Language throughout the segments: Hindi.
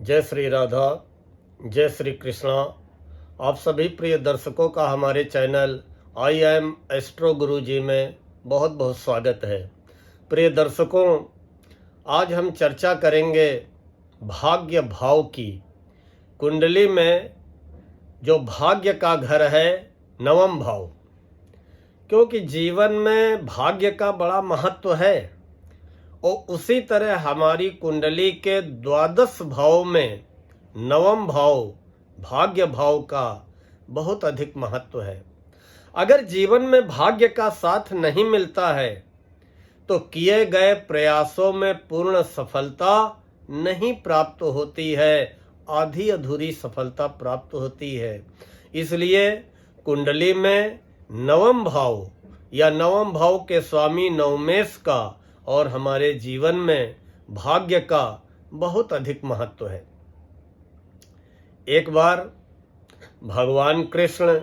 जय श्री राधा, जय श्री कृष्णा। आप सभी प्रिय दर्शकों का हमारे चैनल आई एम एस्ट्रो गुरु जी में बहुत बहुत स्वागत है। प्रिय दर्शकों, आज हम चर्चा करेंगे भाग्य भाव की। कुंडली में जो भाग्य का घर है, नवम भाव, क्योंकि जीवन में भाग्य का बड़ा महत्व है और उसी तरह हमारी कुंडली के द्वादश भाव में नवम भाव भाग्य भाव का बहुत अधिक महत्व है। अगर जीवन में भाग्य का साथ नहीं मिलता है तो किए गए प्रयासों में पूर्ण सफलता नहीं प्राप्त होती है, आधी अधूरी सफलता प्राप्त होती है। इसलिए कुंडली में नवम भाव या नवम भाव के स्वामी नवमेश का और हमारे जीवन में भाग्य का बहुत अधिक महत्व है। एक बार भगवान कृष्ण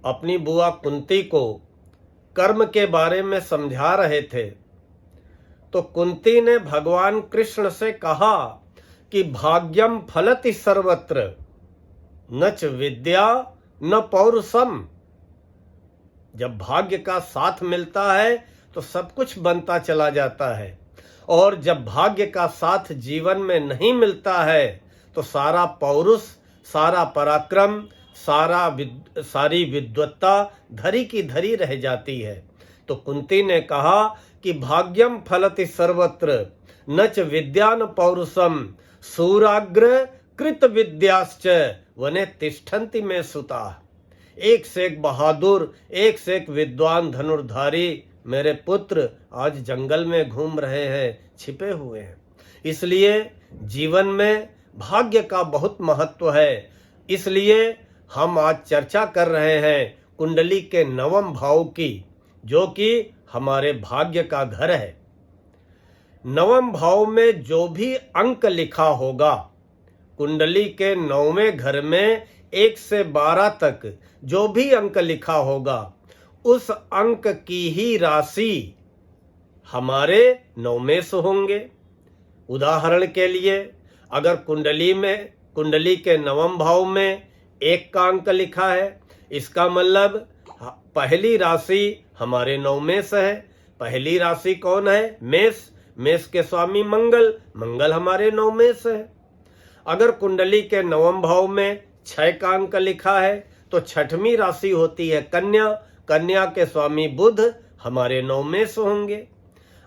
अपनी बुआ कुंती को कर्म के बारे में समझा रहे थे, तो कुंती ने भगवान कृष्ण से कहा कि भाग्यम फलति सर्वत्र न च विद्या न पौरुषम। जब भाग्य का साथ मिलता है तो सब कुछ बनता चला जाता है, और जब भाग्य का साथ जीवन में नहीं मिलता है तो सारा पौरुष, सारा पराक्रम, सारी विद्वत्ता धरी की धरी रह जाती है। तो कुंती ने कहा कि भाग्यम फलति सर्वत्र न च विद्या न पौरुषम सूराग्र कृत विद्याश्च वने तिष्ठन्ति में सुता। एक से एक बहादुर, एक से एक विद्वान धनुर्धारी मेरे पुत्र आज जंगल में घूम रहे हैं, छिपे हुए हैं। इसलिए जीवन में भाग्य का बहुत महत्व है। इसलिए हम आज चर्चा कर रहे हैं कुंडली के नवम भाव की, जो कि हमारे भाग्य का घर है। नवम भाव में जो भी अंक लिखा होगा, कुंडली के नौवें घर में 1 से 12 तक जो भी अंक लिखा होगा, उस अंक की ही राशि हमारे नवमेश होंगे। उदाहरण के लिए, अगर कुंडली के नवम भाव में 1 का अंक लिखा है, इसका मतलब पहली राशि हमारे नवमेश है। पहली राशि कौन है? मेष। मेष के स्वामी मंगल, मंगल हमारे नवमेश है। अगर कुंडली के नवम भाव में 6 का अंक लिखा है तो छठवीं राशि होती है कन्या। कन्या के स्वामी बुध हमारे नवमेश होंगे।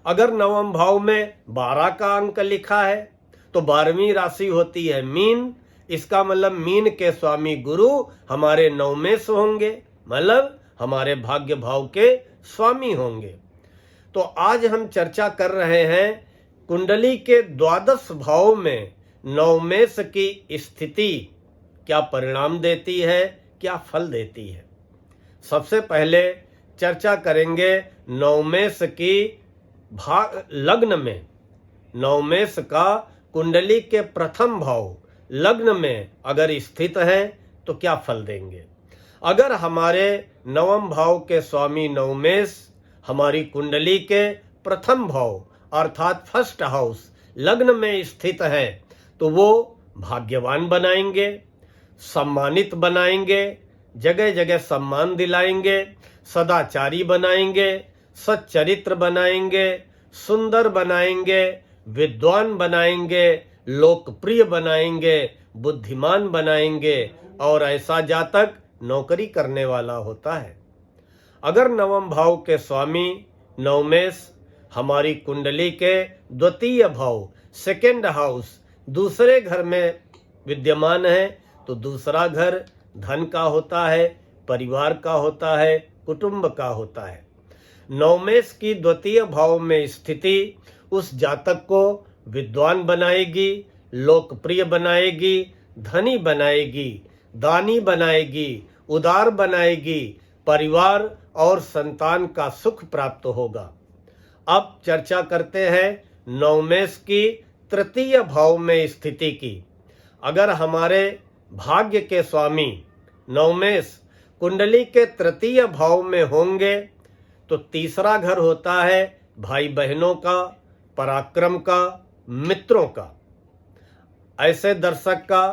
अगर नवम भाव में 12 का अंक लिखा है तो 12वीं राशि होती है मीन। इसका मतलब मीन के स्वामी गुरु हमारे नवमेश होंगे, मतलब हमारे भाग्य भाव के स्वामी होंगे। तो आज हम चर्चा कर रहे हैं कुंडली के द्वादश भाव में नवमेश की स्थिति क्या परिणाम देती है, क्या फल देती है। सबसे पहले चर्चा करेंगे नवमेश की लग्न में। नवमेश का कुंडली के प्रथम भाव लग्न में अगर स्थित है तो क्या फल देंगे। अगर हमारे नवम भाव के स्वामी नवमेश हमारी कुंडली के प्रथम भाव अर्थात फर्स्ट हाउस लग्न में स्थित है तो वो भाग्यवान बनाएंगे, सम्मानित बनाएंगे, जगह जगह सम्मान दिलाएंगे, सदाचारी बनाएंगे, सच्चरित्र बनाएंगे, सुंदर बनाएंगे, विद्वान बनाएंगे, लोकप्रिय बनाएंगे, बुद्धिमान बनाएंगे, और ऐसा जातक नौकरी करने वाला होता है। अगर नवम भाव के स्वामी नवमेश हमारी कुंडली के द्वितीय भाव सेकेंड हाउस दूसरे घर में विद्यमान है तो दूसरा घर धन का होता है, परिवार का होता है, कुटुंब का होता है। नवमेश की द्वितीय भाव में स्थिति उस जातक को विद्वान बनाएगी, लोकप्रिय बनाएगी, धनी बनाएगी, दानी बनाएगी, उदार बनाएगी, परिवार और संतान का सुख प्राप्त होगा। अब चर्चा करते हैं नवमेश की तृतीय भाव में स्थिति की। अगर हमारे भाग्य के स्वामी नवमेश कुंडली के तृतीय भाव में होंगे तो तीसरा घर होता है भाई बहनों का, पराक्रम का, मित्रों का। ऐसे दर्शक का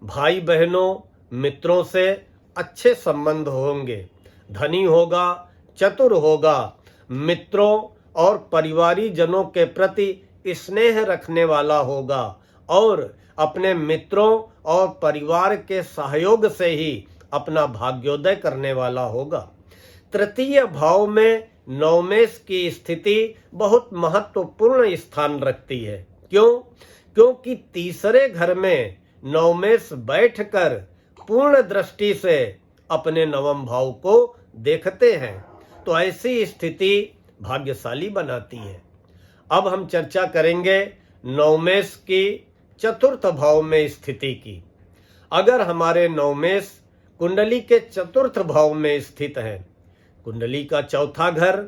भाई बहनों मित्रों से अच्छे संबंध होंगे, धनी होगा, चतुर होगा, मित्रों और परिवारीजनों के प्रति स्नेह रखने वाला होगा और अपने मित्रों और परिवार के सहयोग से ही अपना भाग्योदय करने वाला होगा। तृतीय भाव में नवमेश की स्थिति बहुत महत्वपूर्ण स्थान रखती है। क्यों? क्योंकि तीसरे घर में नवमेश बैठकर पूर्ण दृष्टि से अपने नवम भाव को देखते हैं, तो ऐसी स्थिति भाग्यशाली बनाती है। अब हम चर्चा करेंगे नवमेश की चतुर्थ भाव में स्थिति की। अगर हमारे नवमेश कुंडली के चतुर्थ भाव में स्थित है, कुंडली का चौथा घर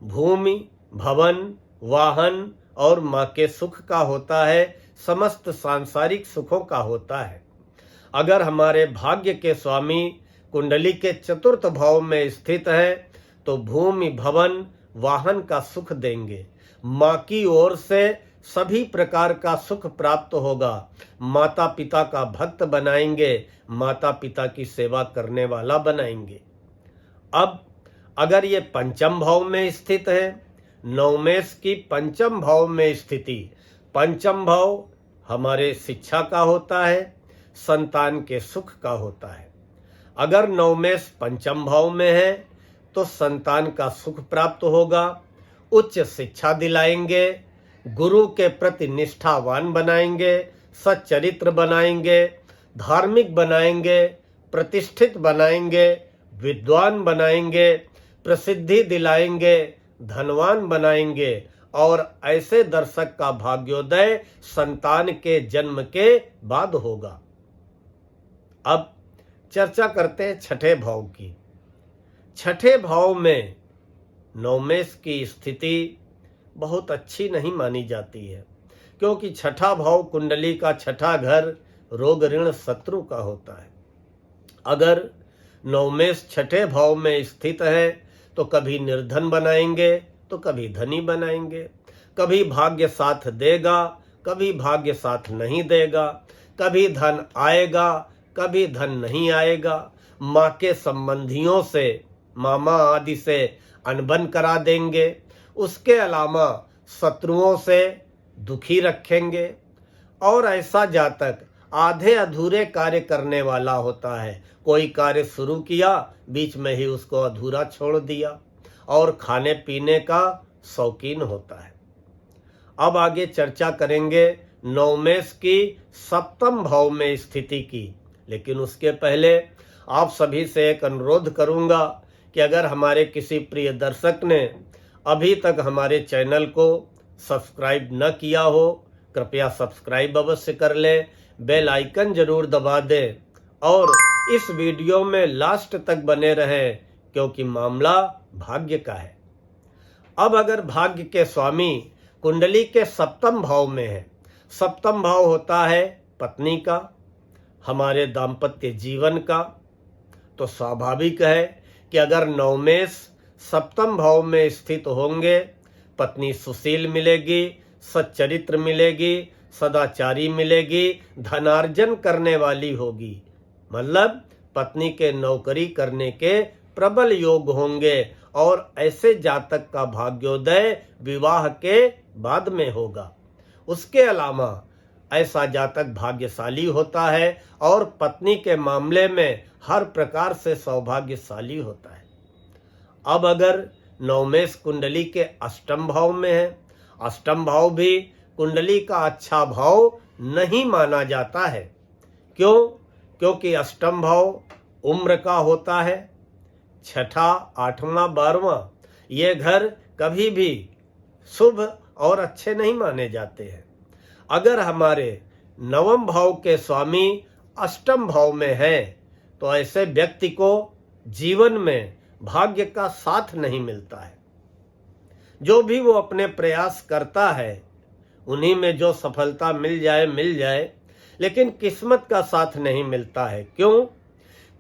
भूमि, भवन, वाहन और माँ के सुख का होता है, समस्त सांसारिक सुखों का होता है। अगर हमारे भाग्य के स्वामी कुंडली के चतुर्थ भाव में स्थित है तो भूमि, भवन, वाहन का सुख देंगे। माँ की ओर से सभी प्रकार का सुख प्राप्त होगा। माता पिता का भक्त बनाएंगे, माता पिता की सेवा करने वाला बनाएंगे। अब अगर ये पंचम भाव में स्थित है, नवमेश की पंचम भाव में स्थिति, पंचम भाव हमारे शिक्षा का होता है, संतान के सुख का होता है। अगर नवमेश पंचम भाव में है तो संतान का सुख प्राप्त होगा, उच्च शिक्षा दिलाएंगे, गुरु के प्रति निष्ठावान बनाएंगे, सच्चरित्र बनाएंगे, धार्मिक बनाएंगे, प्रतिष्ठित बनाएंगे, विद्वान बनाएंगे, प्रसिद्धि दिलाएंगे, धनवान बनाएंगे और ऐसे दर्शक का भाग्योदय संतान के जन्म के बाद होगा। अब चर्चा करते हैं छठे भाव की। छठे भाव में नवमेश की स्थिति बहुत अच्छी नहीं मानी जाती है, क्योंकि छठा भाव कुंडली का छठा घर रोग ऋण शत्रु का होता है। अगर नवमेश छठे भाव में स्थित है तो कभी निर्धन बनाएंगे तो कभी धनी बनाएंगे, कभी भाग्य साथ देगा, कभी भाग्य साथ नहीं देगा, कभी धन आएगा, कभी धन नहीं आएगा। माँ के संबंधियों से, मामा आदि से अनबन करा देंगे। उसके अलावा शत्रुओं से दुखी रखेंगे और ऐसा जातक आधे अधूरे कार्य करने वाला होता है। कोई कार्य शुरू किया, बीच में ही उसको अधूरा छोड़ दिया और खाने पीने का शौकीन होता है। अब आगे चर्चा करेंगे नवमेश की सप्तम भाव में स्थिति की, लेकिन उसके पहले आप सभी से एक अनुरोध करूंगा कि अगर हमारे किसी प्रिय दर्शक ने अभी तक हमारे चैनल को सब्सक्राइब न किया हो, कृपया सब्सक्राइब अवश्य कर ले, बेल आइकन जरूर दबा दें और इस वीडियो में लास्ट तक बने रहें, क्योंकि मामला भाग्य का है। अब अगर भाग्य के स्वामी कुंडली के सप्तम भाव में है, सप्तम भाव होता है पत्नी का, हमारे दाम्पत्य जीवन का, तो स्वाभाविक है कि अगर नवमेश सप्तम भाव में स्थित होंगे, पत्नी सुशील मिलेगी, सच्चरित्र मिलेगी, सदाचारी मिलेगी, धनार्जन करने वाली होगी। मतलब पत्नी के नौकरी करने के प्रबल योग होंगे और ऐसे जातक का भाग्योदय विवाह के बाद में होगा। उसके अलावा ऐसा जातक भाग्यशाली होता है और पत्नी के मामले में हर प्रकार से सौभाग्यशाली होता है। अब अगर नवमेश कुंडली के अष्टम भाव में है, अष्टम भाव भी कुंडली का अच्छा भाव नहीं माना जाता है। क्यों? क्योंकि अष्टम भाव उम्र का होता है। छठा, आठवां, 12वां ये घर कभी भी शुभ और अच्छे नहीं माने जाते हैं। अगर हमारे नवम भाव के स्वामी अष्टम भाव में है तो ऐसे व्यक्ति को जीवन में भाग्य का साथ नहीं मिलता है। जो भी वो अपने प्रयास करता है उन्हीं में जो सफलता मिल जाए, लेकिन किस्मत का साथ नहीं मिलता है। क्यों?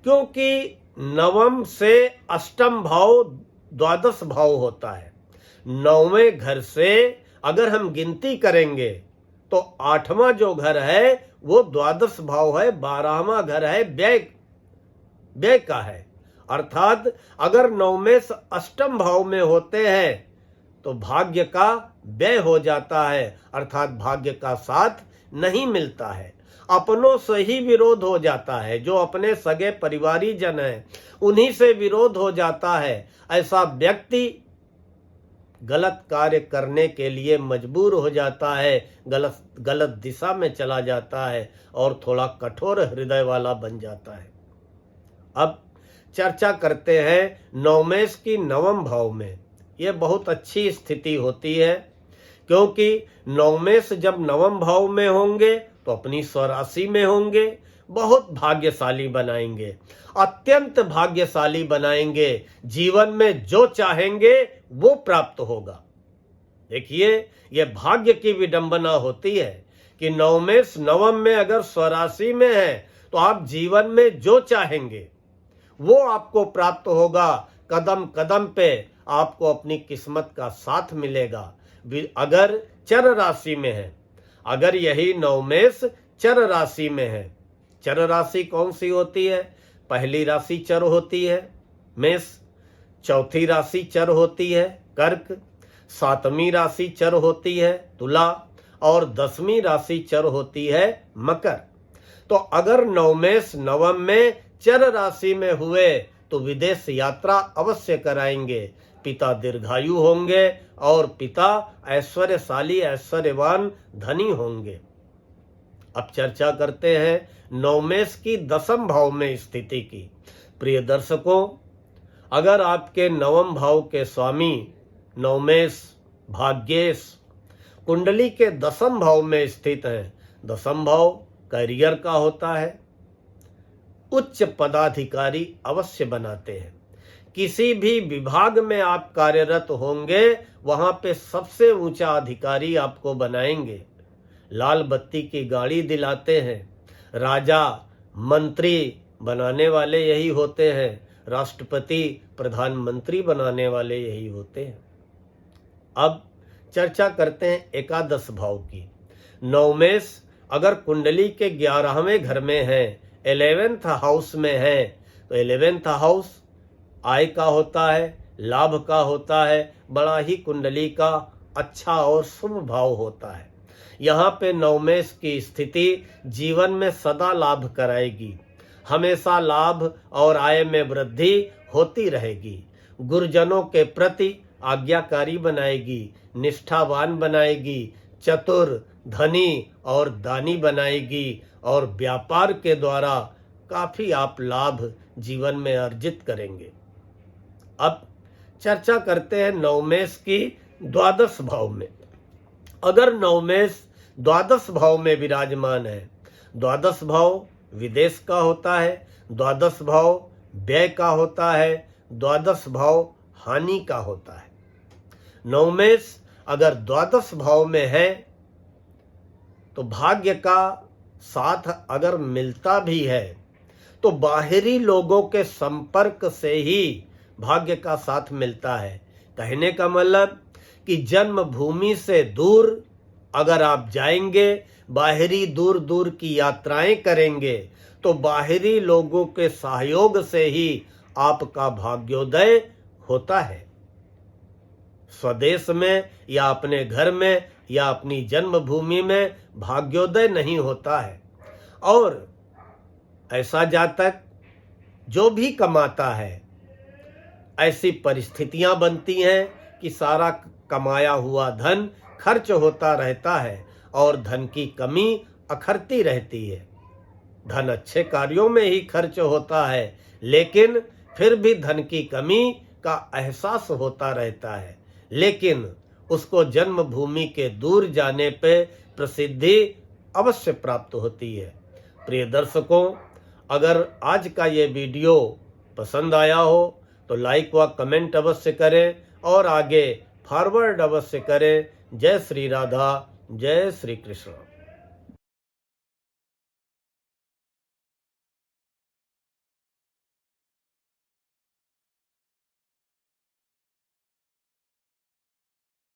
क्योंकि नवम से अष्टम भाव द्वादश भाव होता है। नौवें घर से अगर हम गिनती करेंगे तो 8वां जो घर है वो द्वादश भाव है, 12वां घर है व्यय का है। अर्थात अगर नवमेश अष्टम भाव में होते हैं तो भाग्य का व्यय हो जाता है, अर्थात भाग्य का साथ नहीं मिलता है, अपनों से ही विरोध हो जाता है। जो अपने सगे परिवारी जन हैं उन्हीं से विरोध हो जाता है। ऐसा व्यक्ति गलत कार्य करने के लिए मजबूर हो जाता है, गलत दिशा में चला जाता है और थोड़ा कठोर हृदय वाला बन जाता है। अब चर्चा करते हैं नवमेश की नवम भाव में। यह बहुत अच्छी स्थिति होती है, क्योंकि नवमेश जब नवम भाव में होंगे तो अपनी स्वराशि में होंगे, बहुत भाग्यशाली बनाएंगे, अत्यंत भाग्यशाली बनाएंगे। जीवन में जो चाहेंगे वो प्राप्त होगा। देखिए, यह भाग्य की विडंबना होती है कि नवमेश नवम में अगर स्वराशि में है तो आप जीवन में जो चाहेंगे वो आपको प्राप्त होगा। कदम कदम पे आपको अपनी किस्मत का साथ मिलेगा। अगर चर राशि में है, अगर यही नवमेश चर राशि में है, चर राशि कौन सी होती है? पहली राशि चर होती है मेष, चौथी राशि चर होती है कर्क, 7वीं राशि चर होती है तुला और 10वीं राशि चर होती है मकर। तो अगर नवमेश नवम में चर राशि में हुए तो विदेश यात्रा अवश्य कराएंगे। पिता दीर्घायु होंगे और पिता ऐश्वर्यशाली, ऐश्वर्यवान, धनी होंगे। अब चर्चा करते हैं नवमेश की 10म भाव में स्थिति की। प्रिय दर्शकों, अगर आपके नवम भाव के स्वामी नवमेश, भाग्येश कुंडली के 10म भाव में स्थित हैं, 10म भाव करियर का होता है, उच्च पदाधिकारी अवश्य बनाते हैं। किसी भी विभाग में आप कार्यरत होंगे वहां पे सबसे ऊंचा अधिकारी आपको बनाएंगे। लाल बत्ती की गाड़ी दिलाते हैं। राजा मंत्री बनाने वाले यही होते हैं, राष्ट्रपति प्रधानमंत्री बनाने वाले यही होते हैं। अब चर्चा करते हैं एकादश भाव की। नवमेश अगर कुंडली के 11वें घर में है, 11th हाउस में है, तो 11th हाउस आय का होता है, लाभ का होता है, बड़ा ही कुंडली का अच्छा और शुभ भाव होता है। यहाँ पे नवमेश की स्थिति जीवन में सदा लाभ कराएगी, हमेशा लाभ और आय में वृद्धि होती रहेगी। गुरुजनों के प्रति आज्ञाकारी बनाएगी, निष्ठावान बनाएगी, चतुर, धनी और दानी बनाएगी और व्यापार के द्वारा काफी आप लाभ जीवन में अर्जित करेंगे। अब चर्चा करते हैं नवमेश की द्वादश भाव में। अगर नवमेश द्वादश भाव में विराजमान है, द्वादश भाव विदेश का होता है, द्वादश भाव व्यय का होता है, द्वादश भाव हानि का होता है। नवमेश अगर द्वादश भाव में है तो भाग्य का साथ अगर मिलता भी है तो बाहरी लोगों के संपर्क से ही भाग्य का साथ मिलता है। कहने का मतलब कि जन्मभूमि से दूर अगर आप जाएंगे, बाहरी दूर दूर की यात्राएं करेंगे तो बाहरी लोगों के सहयोग से ही आपका भाग्योदय होता है। स्वदेश में या अपने घर में या अपनी जन्मभूमि में भाग्योदय नहीं होता है। और ऐसा जातक जो भी कमाता है, ऐसी परिस्थितियां बनती हैं कि सारा कमाया हुआ धन खर्च होता रहता है और धन की कमी अखरती रहती है। धन अच्छे कार्यों में ही खर्च होता है, लेकिन फिर भी धन की कमी का एहसास होता रहता है। लेकिन उसको जन्मभूमि के दूर जाने पे प्रसिद्धि अवश्य प्राप्त होती है। प्रिय दर्शकों, अगर आज का ये वीडियो पसंद आया हो तो लाइक व कमेंट अवश्य करें और आगे फॉरवर्ड अवश्य करें। जय श्री राधा, जय श्री कृष्ण।